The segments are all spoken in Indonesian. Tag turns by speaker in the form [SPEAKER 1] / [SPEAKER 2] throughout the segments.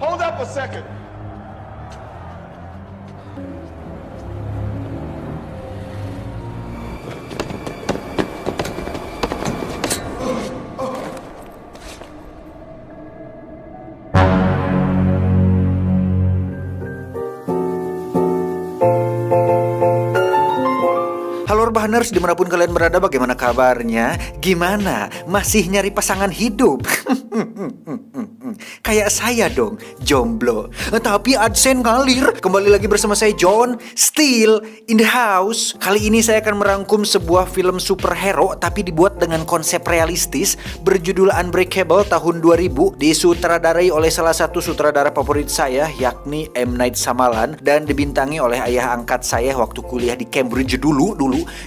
[SPEAKER 1] Hold up a second.
[SPEAKER 2] Halo Urbaners, dimanapun kalian berada, bagaimana kabarnya? Gimana? Masih nyari pasangan hidup? Kayak saya dong, jomblo. Tapi adsen ngalir. Kembali lagi bersama saya John, still in the house. Kali ini saya akan merangkum sebuah film superhero tapi dibuat dengan konsep realistis, berjudul Unbreakable tahun 2000, disutradarai oleh salah satu sutradara favorit saya, yakni M. Night Shyamalan, dan dibintangi oleh ayah angkat saya waktu kuliah di Cambridge dulu,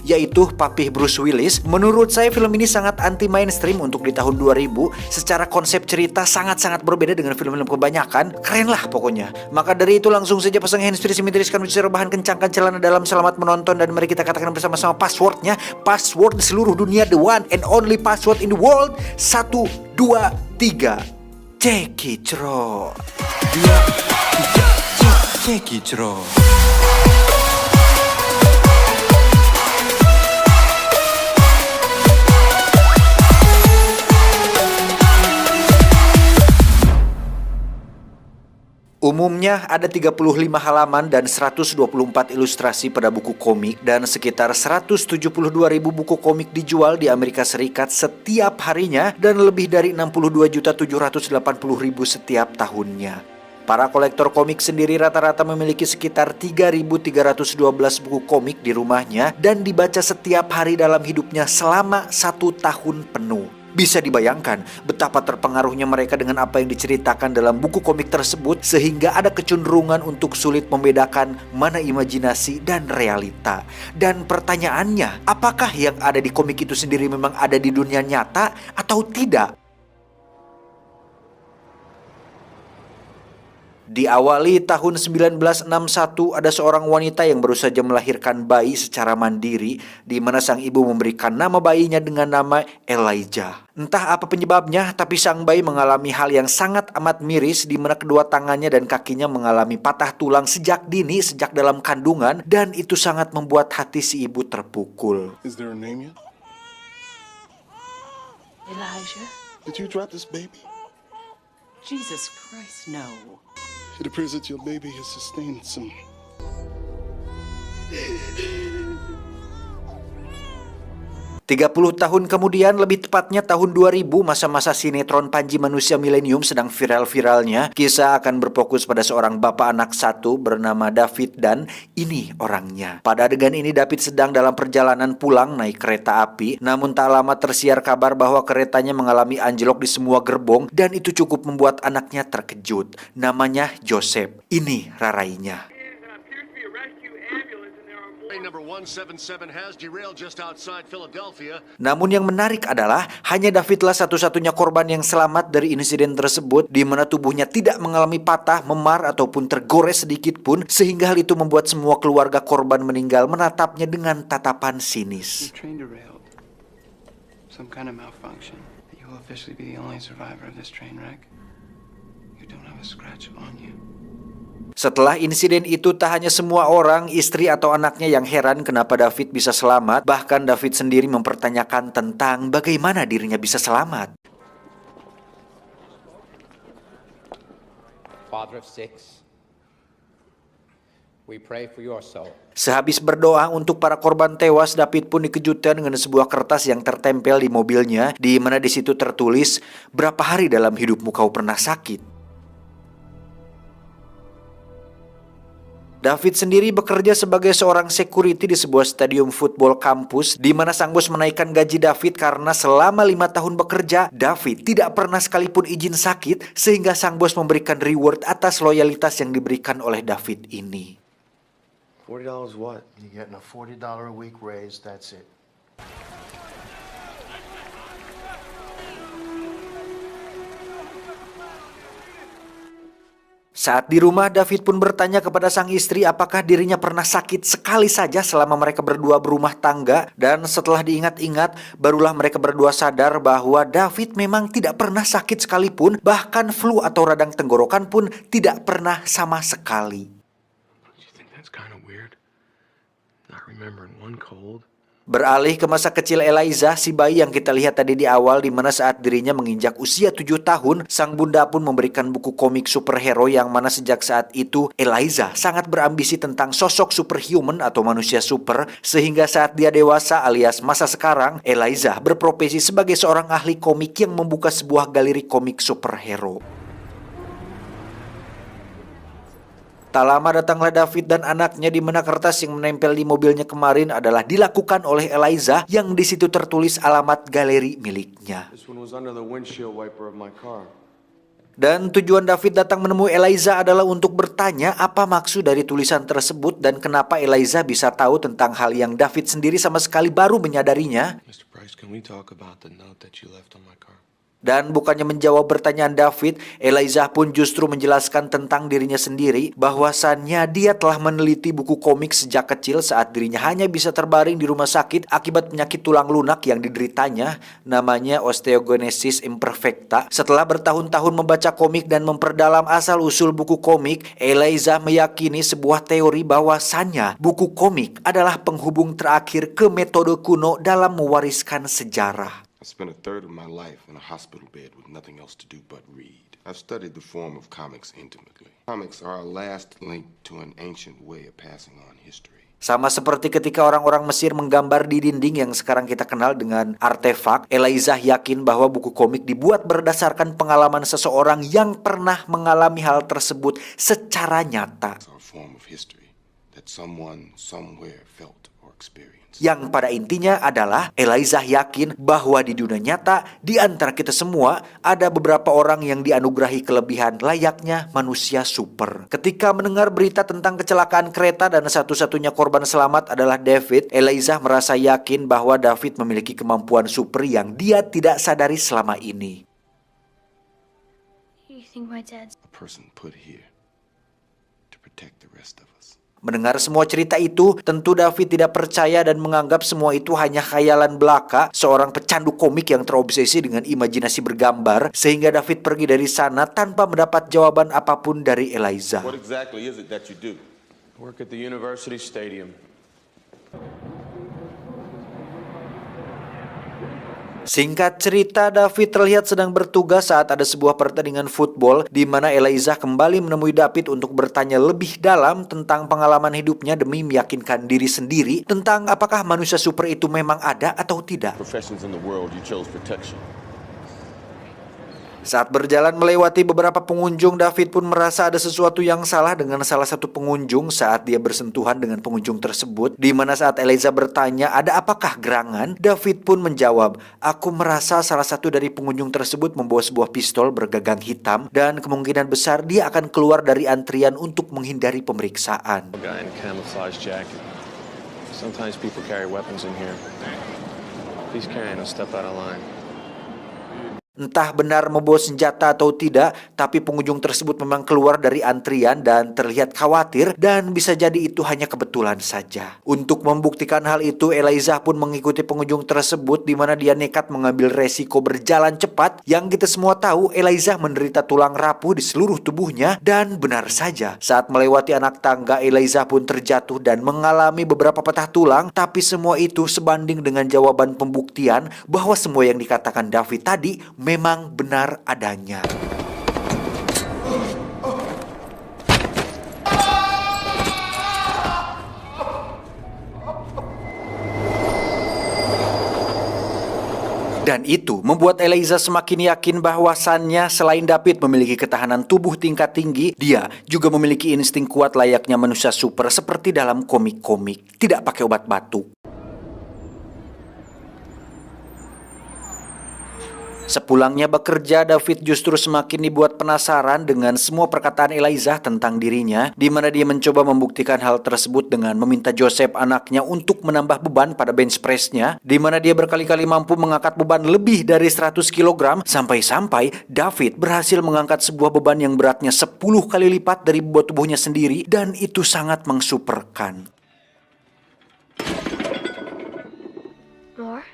[SPEAKER 2] yaitu Papih Bruce Willis. Menurut saya film ini sangat anti mainstream untuk di tahun 2000. Secara konsep cerita sangat-sangat berbeda dengan film-film kebanyakan. Keren lah pokoknya. Maka dari itu langsung saja pasang handsfree, mentiriskan ujar bahan, kencangkan celana dalam, selamat menonton, dan mari kita katakan bersama-sama passwordnya. Password di seluruh dunia, the one and only password in the world. 1, 2, 3. Cekicro. 2, 3. Cekicro. Umumnya ada 35 halaman dan 124 ilustrasi pada buku komik, dan sekitar 172.000 buku komik dijual di Amerika Serikat setiap harinya dan lebih dari 62.780.000 setiap tahunnya. Para kolektor komik sendiri rata-rata memiliki sekitar 3.312 buku komik di rumahnya dan dibaca setiap hari dalam hidupnya selama 1 tahun penuh. Bisa dibayangkan betapa terpengaruhnya mereka dengan apa yang diceritakan dalam buku komik tersebut, sehingga ada kecenderungan untuk sulit membedakan mana imajinasi dan realita. Dan pertanyaannya, apakah yang ada di komik itu sendiri memang ada di dunia nyata atau tidak? Diawali tahun 1961, ada seorang wanita yang baru saja melahirkan bayi secara mandiri, di mana sang ibu memberikan nama bayinya dengan nama Elijah. Entah apa penyebabnya, tapi sang bayi mengalami hal yang sangat amat miris, di mana kedua tangannya dan kakinya mengalami patah tulang sejak dini, sejak dalam kandungan, dan itu sangat membuat hati si ibu terpukul.
[SPEAKER 1] Is there a name yet?
[SPEAKER 3] Elijah?
[SPEAKER 1] Did you drop this baby?
[SPEAKER 3] Jesus Christ, no.
[SPEAKER 1] It appears that your baby has sustained some
[SPEAKER 2] 30 tahun kemudian, lebih tepatnya tahun 2000, masa-masa sinetron Panji Manusia Milenium sedang viral-viralnya. Kisah akan berfokus pada seorang bapak anak satu bernama David, dan ini orangnya. Pada adegan ini David sedang dalam perjalanan pulang naik kereta api, namun tak lama tersiar kabar bahwa keretanya mengalami anjlok di semua gerbong, dan itu cukup membuat anaknya terkejut. Namanya Joseph. Ini rarainya.
[SPEAKER 4] Number 177 has derailed just outside Philadelphia.
[SPEAKER 2] Namun yang menarik adalah hanya Davidlah satu-satunya korban yang selamat dari insiden tersebut, di mana tubuhnya tidak mengalami patah, memar ataupun tergores sedikit pun, sehingga hal itu membuat semua keluarga korban meninggal menatapnya dengan tatapan sinis.
[SPEAKER 5] The train derailed. Some kind of malfunction. You will officially be the only survivor of this train wreck. You don't have a scratch on you.
[SPEAKER 2] Setelah insiden itu, tak hanya semua orang, istri atau anaknya yang heran kenapa David bisa selamat. Bahkan David sendiri mempertanyakan tentang bagaimana dirinya bisa selamat.
[SPEAKER 6] Father of six, we pray for your soul.
[SPEAKER 2] Sehabis berdoa untuk para korban tewas, David pun dikejutkan dengan sebuah kertas yang tertempel di mobilnya, di mana di situ tertulis, "Berapa hari dalam hidupmu kau pernah sakit?" David sendiri bekerja sebagai seorang security di sebuah stadium football kampus, di mana sang bos menaikkan gaji David karena selama 5 tahun bekerja, David tidak pernah sekalipun izin sakit, sehingga sang bos memberikan reward atas loyalitas yang diberikan oleh David ini.
[SPEAKER 7] $40 what? You're getting a $40 a week raise, that's it.
[SPEAKER 2] Saat di rumah, David pun bertanya kepada sang istri apakah dirinya pernah sakit sekali saja selama mereka berdua berumah tangga. Dan setelah diingat-ingat, barulah mereka berdua sadar bahwa David memang tidak pernah sakit sekalipun. Bahkan flu atau radang tenggorokan pun tidak pernah sama sekali.
[SPEAKER 5] Don't you think that's kind of weird? Not remembering one cold.
[SPEAKER 2] Beralih ke masa kecil Eliza, si bayi yang kita lihat tadi di awal, di mana saat dirinya menginjak usia 7 tahun, sang bunda pun memberikan buku komik superhero yang mana sejak saat itu Eliza sangat berambisi tentang sosok superhuman atau manusia super, sehingga saat dia dewasa alias masa sekarang, Eliza berprofesi sebagai seorang ahli komik yang membuka sebuah galeri komik superhero. Tak lama datanglah David dan anaknya, di mana kertas yang menempel di mobilnya kemarin adalah dilakukan oleh Eliza yang di situ tertulis alamat galeri miliknya.
[SPEAKER 5] This one was under the windshield wiper of my car.
[SPEAKER 2] Dan tujuan David datang menemui Eliza adalah untuk bertanya apa maksud dari tulisan tersebut dan kenapa Eliza bisa tahu tentang hal yang David sendiri sama sekali baru menyadarinya.
[SPEAKER 5] Mr. Price, can we talk about the note that you left on my car?
[SPEAKER 2] Dan bukannya menjawab pertanyaan David, Eliza pun justru menjelaskan tentang dirinya sendiri bahwasannya dia telah meneliti buku komik sejak kecil saat dirinya hanya bisa terbaring di rumah sakit akibat penyakit tulang lunak yang dideritanya, namanya osteogenesis imperfecta. Setelah bertahun-tahun membaca komik dan memperdalam asal-usul buku komik, Eliza meyakini sebuah teori bahwasannya buku komik adalah penghubung terakhir ke metode kuno dalam mewariskan sejarah.
[SPEAKER 8] I spent a third of my life in a hospital bed with nothing else to do but read. I've studied the form of comics intimately. Comics are our last link to an ancient way of passing on history.
[SPEAKER 2] Sama seperti ketika orang-orang Mesir menggambar di dinding yang sekarang kita kenal dengan artefak, Eliza yakin bahwa buku komik dibuat berdasarkan pengalaman seseorang yang pernah mengalami hal tersebut secara nyata.
[SPEAKER 8] It's our form of history that someone somewhere felt or experienced.
[SPEAKER 2] Yang pada intinya adalah Eliza yakin bahwa di dunia nyata, di antara kita semua, ada beberapa orang yang dianugerahi kelebihan layaknya manusia super. Ketika mendengar berita tentang kecelakaan kereta dan satu-satunya korban selamat adalah David, Eliza merasa yakin bahwa David memiliki kemampuan super yang dia tidak sadari selama ini.
[SPEAKER 9] You think my dad's...
[SPEAKER 8] A person put here to protect the rest of us.
[SPEAKER 2] Mendengar semua cerita itu, tentu David tidak percaya dan menganggap semua itu hanya khayalan belaka seorang pecandu komik yang terobsesi dengan imajinasi bergambar, sehingga David pergi dari sana tanpa mendapat jawaban apapun dari Eliza.
[SPEAKER 8] What exactly is it that you do?
[SPEAKER 5] I work at the university stadium.
[SPEAKER 2] Singkat cerita, David terlihat sedang bertugas saat ada sebuah pertandingan football di mana Eliza kembali menemui David untuk bertanya lebih dalam tentang pengalaman hidupnya demi meyakinkan diri sendiri tentang apakah manusia super itu memang ada atau tidak.
[SPEAKER 8] Professions in the world, you chose protection.
[SPEAKER 2] Saat berjalan melewati beberapa pengunjung, David pun merasa ada sesuatu yang salah dengan salah satu pengunjung saat dia bersentuhan dengan pengunjung tersebut. Di mana saat Eliza bertanya, ada apakah gerangan? David pun menjawab, aku merasa salah satu dari pengunjung tersebut membawa sebuah pistol bergagang hitam dan kemungkinan besar dia akan keluar dari antrian untuk menghindari pemeriksaan.
[SPEAKER 5] A guy in a camouflage jacket. Sometimes people carry weapons in here. He's carrying a step out of line.
[SPEAKER 2] Entah benar membawa senjata atau tidak, tapi pengunjung tersebut memang keluar dari antrian dan terlihat khawatir dan bisa jadi itu hanya kebetulan saja. Untuk membuktikan hal itu, Eliza pun mengikuti pengunjung tersebut di mana dia nekat mengambil resiko berjalan cepat. Yang kita semua tahu, Eliza menderita tulang rapuh di seluruh tubuhnya dan benar saja, saat melewati anak tangga, Eliza pun terjatuh dan mengalami beberapa patah tulang, tapi semua itu sebanding dengan jawaban pembuktian bahwa semua yang dikatakan David tadi memang benar adanya. Dan itu membuat Eliza semakin yakin bahwasannya selain David memiliki ketahanan tubuh tingkat tinggi, dia juga memiliki insting kuat layaknya manusia super seperti dalam komik-komik, tidak pakai obat batuk. Sepulangnya bekerja, David justru semakin dibuat penasaran dengan semua perkataan Eliza tentang dirinya, di mana dia mencoba membuktikan hal tersebut dengan meminta Joseph anaknya untuk menambah beban pada bench press-nya, di mana dia berkali-kali mampu mengangkat beban lebih dari 100 kg, sampai-sampai David berhasil mengangkat sebuah beban yang beratnya 10 kali lipat dari bobot tubuhnya sendiri, dan itu sangat mengsuperkan.
[SPEAKER 9] More?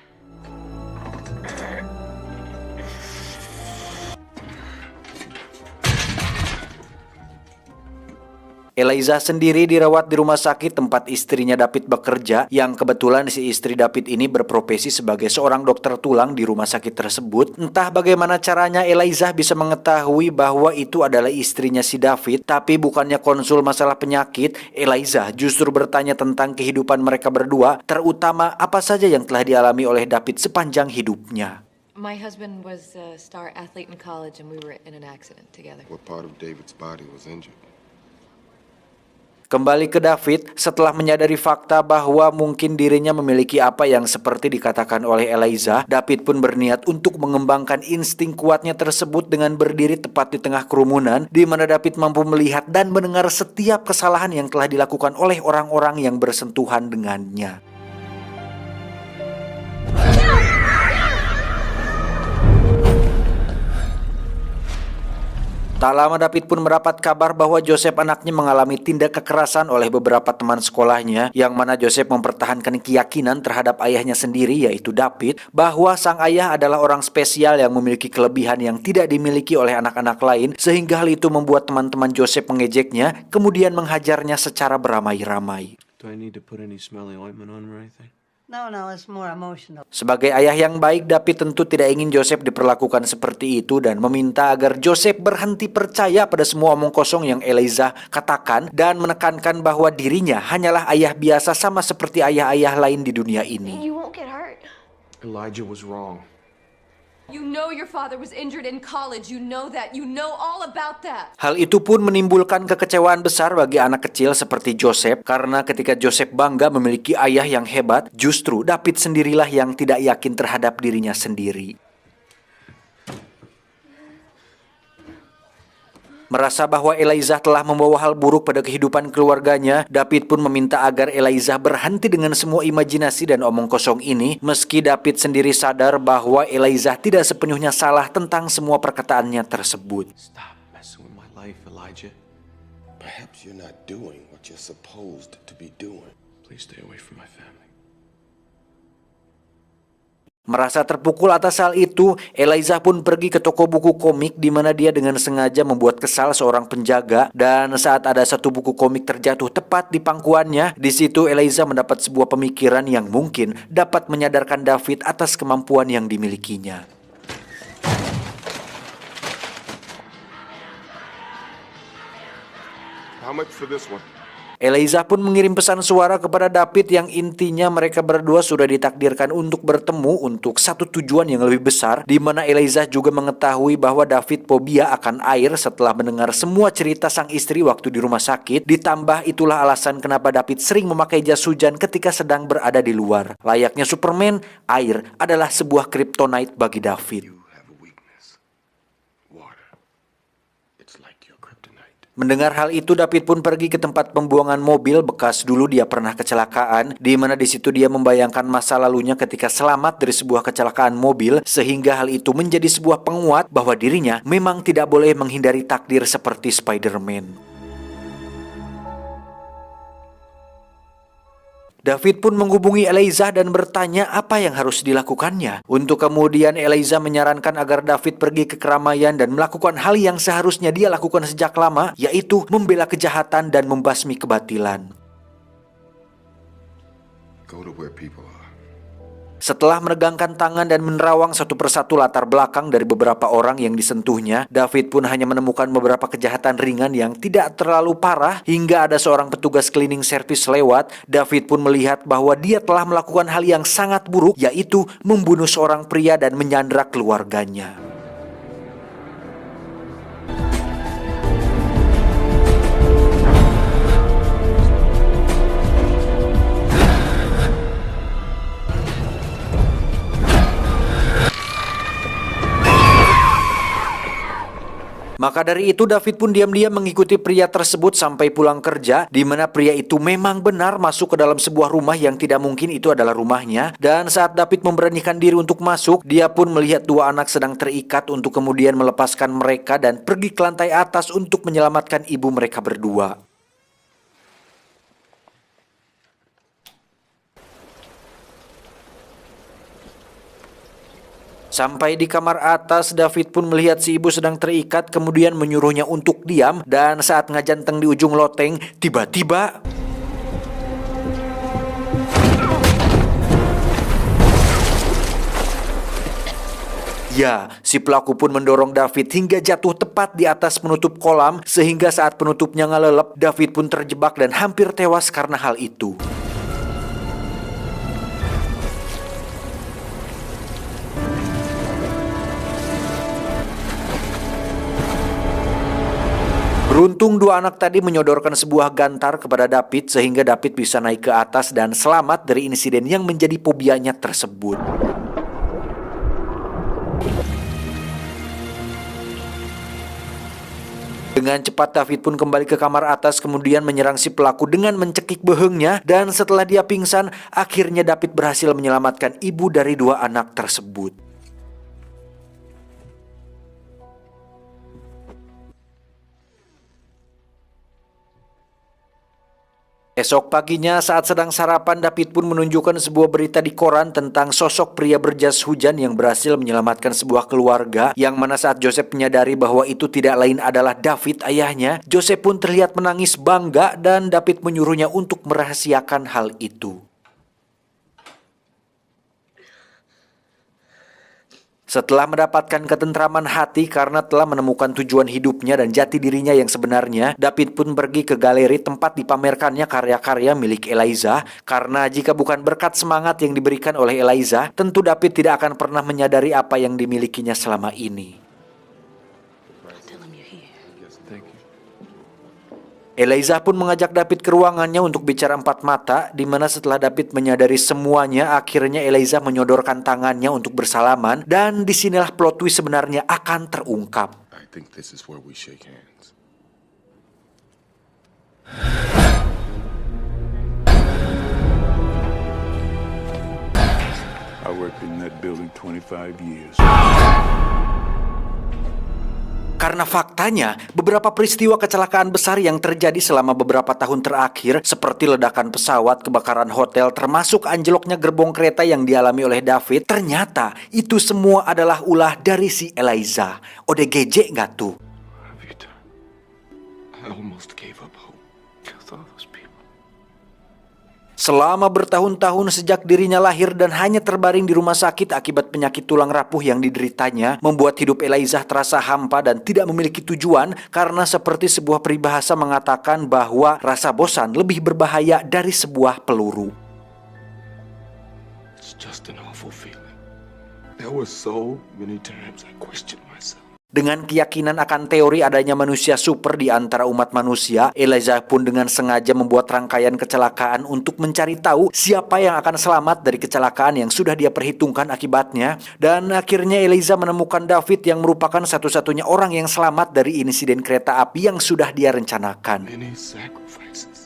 [SPEAKER 2] Eliza sendiri dirawat di rumah sakit tempat istrinya David bekerja, yang kebetulan si istri David ini berprofesi sebagai seorang dokter tulang di rumah sakit tersebut. Entah bagaimana caranya Eliza bisa mengetahui bahwa itu adalah istrinya si David, tapi bukannya konsul masalah penyakit, Eliza justru bertanya tentang kehidupan mereka berdua, terutama apa saja yang telah dialami oleh David sepanjang hidupnya.
[SPEAKER 10] My husband was a star athlete in college and we were in an accident together.
[SPEAKER 8] What part of David's body was injured?
[SPEAKER 2] Kembali ke David, setelah menyadari fakta bahwa mungkin dirinya memiliki apa yang seperti dikatakan oleh Eliza, David pun berniat untuk mengembangkan insting kuatnya tersebut dengan berdiri tepat di tengah kerumunan, di mana David mampu melihat dan mendengar setiap kesalahan yang telah dilakukan oleh orang-orang yang bersentuhan dengannya. Tak lama David pun mendapat kabar bahwa Joseph anaknya mengalami tindak kekerasan oleh beberapa teman sekolahnya, yang mana Joseph mempertahankan keyakinan terhadap ayahnya sendiri, yaitu David, bahwa sang ayah adalah orang spesial yang memiliki kelebihan yang tidak dimiliki oleh anak-anak lain, sehingga hal itu membuat teman-teman Joseph mengejeknya, kemudian menghajarnya secara beramai-ramai.
[SPEAKER 5] Do I need to put any smelly ointment on or anything?
[SPEAKER 3] No, it's more emotional.
[SPEAKER 2] Sebagai ayah yang baik, David tentu tidak ingin Joseph diperlakukan seperti itu dan meminta agar Joseph berhenti percaya pada semua omong kosong yang Eliza katakan, dan menekankan bahwa dirinya hanyalah ayah biasa sama seperti ayah-ayah lain di dunia ini.
[SPEAKER 9] You won't get hurt.
[SPEAKER 7] Elijah was wrong.
[SPEAKER 10] You know your father was injured in college. You know that. You know all about that.
[SPEAKER 2] Hal itu pun menimbulkan kekecewaan besar bagi anak kecil seperti Joseph, karena ketika Joseph bangga memiliki ayah yang hebat, justru David sendirilah yang tidak yakin terhadap dirinya sendiri. Merasa bahwa Eliza telah membawa hal buruk pada kehidupan keluarganya, David pun meminta agar Eliza berhenti dengan semua imajinasi dan omong kosong ini, meski David sendiri sadar bahwa Eliza tidak sepenuhnya salah tentang semua perkataannya tersebut.
[SPEAKER 5] Stop messing with my life, Elijah.
[SPEAKER 8] Perhaps you're not doing what you're supposed to be doing.
[SPEAKER 5] Please stay away from my family.
[SPEAKER 2] Merasa terpukul atas hal itu, Eliza pun pergi ke toko buku komik, di mana dia dengan sengaja membuat kesal seorang penjaga, dan saat ada satu buku komik terjatuh tepat di pangkuannya, di situ Eliza mendapat sebuah pemikiran yang mungkin dapat menyadarkan David atas kemampuan yang dimilikinya.
[SPEAKER 8] How much for this one?
[SPEAKER 2] Eliza pun mengirim pesan suara kepada David yang intinya mereka berdua sudah ditakdirkan untuk bertemu untuk satu tujuan yang lebih besar, di mana Eliza juga mengetahui bahwa David fobia akan air setelah mendengar semua cerita sang istri waktu di rumah sakit. Ditambah itulah alasan kenapa David sering memakai jas hujan ketika sedang berada di luar. Layaknya Superman, air adalah sebuah kryptonite bagi David.
[SPEAKER 8] You have a weakness. Water. It's like your kryptonite.
[SPEAKER 2] Mendengar hal itu, David pun pergi ke tempat pembuangan mobil bekas dulu dia pernah kecelakaan, di mana di situ dia membayangkan masa lalunya ketika selamat dari sebuah kecelakaan mobil, sehingga hal itu menjadi sebuah penguat bahwa dirinya memang tidak boleh menghindari takdir seperti Spider-Man. David pun menghubungi Eliza dan bertanya apa yang harus dilakukannya. Untuk kemudian Eliza menyarankan agar David pergi ke keramaian dan melakukan hal yang seharusnya dia lakukan sejak lama, yaitu membela kejahatan dan membasmi kebatilan.
[SPEAKER 8] Go to where people are.
[SPEAKER 2] Setelah meregangkan tangan dan menerawang satu persatu latar belakang dari beberapa orang yang disentuhnya, David pun hanya menemukan beberapa kejahatan ringan yang tidak terlalu parah, hingga ada seorang petugas cleaning service lewat. David pun melihat bahwa dia telah melakukan hal yang sangat buruk, yaitu membunuh seorang pria dan menyandra keluarganya. Maka dari itu David pun diam-diam mengikuti pria tersebut sampai pulang kerja, di mana pria itu memang benar masuk ke dalam sebuah rumah yang tidak mungkin itu adalah rumahnya. Dan saat David memberanikan diri untuk masuk, dia pun melihat dua anak sedang terikat untuk kemudian melepaskan mereka dan pergi ke lantai atas untuk menyelamatkan ibu mereka berdua. Sampai di kamar atas, David pun melihat si ibu sedang terikat, kemudian menyuruhnya untuk diam. Dan saat ngajanteng di ujung loteng, tiba-tiba ya, si pelaku pun mendorong David hingga jatuh tepat di atas penutup kolam, sehingga saat penutupnya ngelelep, David pun terjebak dan hampir tewas karena hal itu. Beruntung dua anak tadi menyodorkan sebuah gantar kepada David sehingga David bisa naik ke atas dan selamat dari insiden yang menjadi fobianya tersebut. Dengan cepat David pun kembali ke kamar atas kemudian menyerang si pelaku dengan mencekik behengnya, dan setelah dia pingsan, akhirnya David berhasil menyelamatkan ibu dari dua anak tersebut. Esok paginya saat sedang sarapan, David pun menunjukkan sebuah berita di koran tentang sosok pria berjas hujan yang berhasil menyelamatkan sebuah keluarga, yang mana saat Joseph menyadari bahwa itu tidak lain adalah David ayahnya, Joseph pun terlihat menangis bangga dan David menyuruhnya untuk merahasiakan hal itu. Setelah mendapatkan ketentraman hati karena telah menemukan tujuan hidupnya dan jati dirinya yang sebenarnya, David pun pergi ke galeri tempat dipamerkannya karya-karya milik Eliza. Karena jika bukan berkat semangat yang diberikan oleh Eliza, tentu David tidak akan pernah menyadari apa yang dimilikinya selama ini. Eliza pun mengajak David ke ruangannya untuk bicara empat mata, di mana setelah David menyadari semuanya, akhirnya Eliza menyodorkan tangannya untuk bersalaman, dan disinilah plot twist sebenarnya akan terungkap.
[SPEAKER 8] I think this is where we shake hands.
[SPEAKER 11] I worked in that building 25 years.
[SPEAKER 2] Karena faktanya, beberapa peristiwa kecelakaan besar yang terjadi selama beberapa tahun terakhir, seperti ledakan pesawat, kebakaran hotel, termasuk anjloknya gerbong kereta yang dialami oleh David, ternyata itu semua adalah ulah dari si Eliza. ODGJ nggak tuh?
[SPEAKER 8] Victor, I almost gave up hope. Killed all those people.
[SPEAKER 2] Selama bertahun-tahun sejak dirinya lahir dan hanya terbaring di rumah sakit akibat penyakit tulang rapuh yang dideritanya, membuat hidup Eliza terasa hampa dan tidak memiliki tujuan, karena seperti sebuah peribahasa mengatakan bahwa rasa bosan lebih berbahaya dari sebuah peluru.
[SPEAKER 8] It's just an awful feeling. There were so many times I questioned myself.
[SPEAKER 2] Dengan keyakinan akan teori adanya manusia super di antara umat manusia, Eliza pun dengan sengaja membuat rangkaian kecelakaan untuk mencari tahu siapa yang akan selamat dari kecelakaan yang sudah dia perhitungkan akibatnya. Dan akhirnya Eliza menemukan David yang merupakan satu-satunya orang yang selamat dari insiden kereta api yang sudah dia rencanakan.
[SPEAKER 8] Many sacrifices.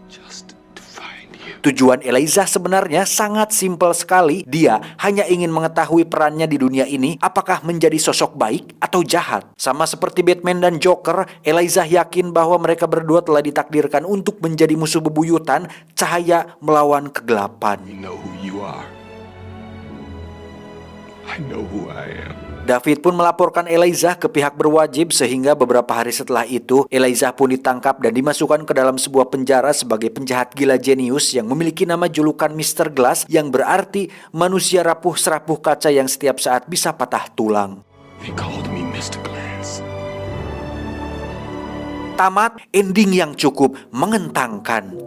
[SPEAKER 8] Just to find you.
[SPEAKER 2] Tujuan Eliza sebenarnya sangat simpel sekali. Dia hanya ingin mengetahui perannya di dunia ini, apakah menjadi sosok baik atau jahat. Sama seperti Batman dan Joker, Eliza yakin bahwa mereka berdua telah ditakdirkan untuk menjadi musuh bebuyutan, cahaya melawan kegelapan.
[SPEAKER 8] You know who you are. I know who I am.
[SPEAKER 2] David pun melaporkan Eliza ke pihak berwajib, sehingga beberapa hari setelah itu Eliza pun ditangkap dan dimasukkan ke dalam sebuah penjara sebagai penjahat gila jenius yang memiliki nama julukan Mr. Glass, yang berarti manusia rapuh serapuh kaca yang setiap saat bisa patah tulang.
[SPEAKER 8] They called me Mr. Glass.
[SPEAKER 2] Tamat ending yang cukup mengenangkan.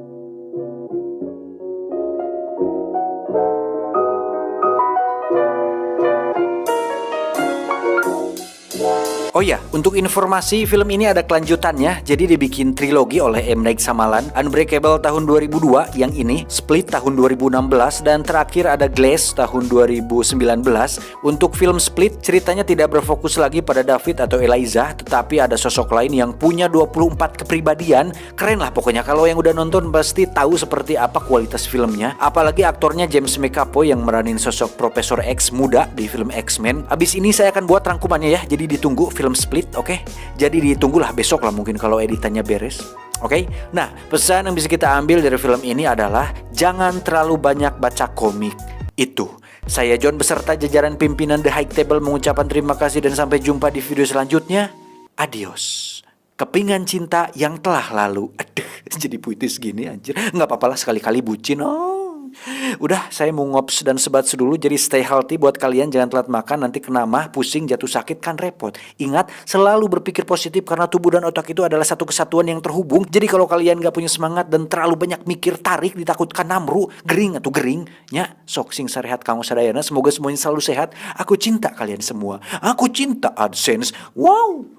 [SPEAKER 2] Oh ya, untuk informasi film ini ada kelanjutannya. Jadi dibikin trilogi oleh M. Night Shyamalan. Unbreakable tahun 2002, yang ini Split tahun 2016, dan terakhir ada Glass tahun 2019. Untuk film Split, ceritanya tidak berfokus lagi pada David atau Eliza, tetapi ada sosok lain yang punya 24 kepribadian. Keren lah pokoknya, kalau yang udah nonton pasti tahu seperti apa kualitas filmnya. Apalagi aktornya James McAvoy yang meranin sosok Profesor X muda di film X-Men. Abis ini saya akan buat rangkumannya ya, jadi ditunggu film Split, oke? Jadi ditunggulah besok lah mungkin kalau editannya beres. Oke, nah pesan yang bisa kita ambil dari film ini adalah jangan terlalu banyak baca komik. Itu, saya John beserta jajaran pimpinan The High Table mengucapkan terima kasih dan sampai jumpa di video selanjutnya. Adios. Kepingan cinta yang telah lalu. Aduh, jadi puitis gini anjir. Nggak apa-apa lah sekali-kali bucin. Udah, saya mau ngops dan sebat dulu. Jadi stay healthy buat kalian. Jangan telat makan, nanti kena mah, pusing, jatuh sakit kan repot. Ingat, selalu berpikir positif karena tubuh dan otak itu adalah satu kesatuan yang terhubung. Jadi kalau kalian gak punya semangat dan terlalu banyak mikir, tarik, ditakutkan namru, gering atau gering, nya sok sing sarehat kanggo sadayana. Semoga semuanya selalu sehat. Aku cinta kalian semua. Aku cinta AdSense. Wow.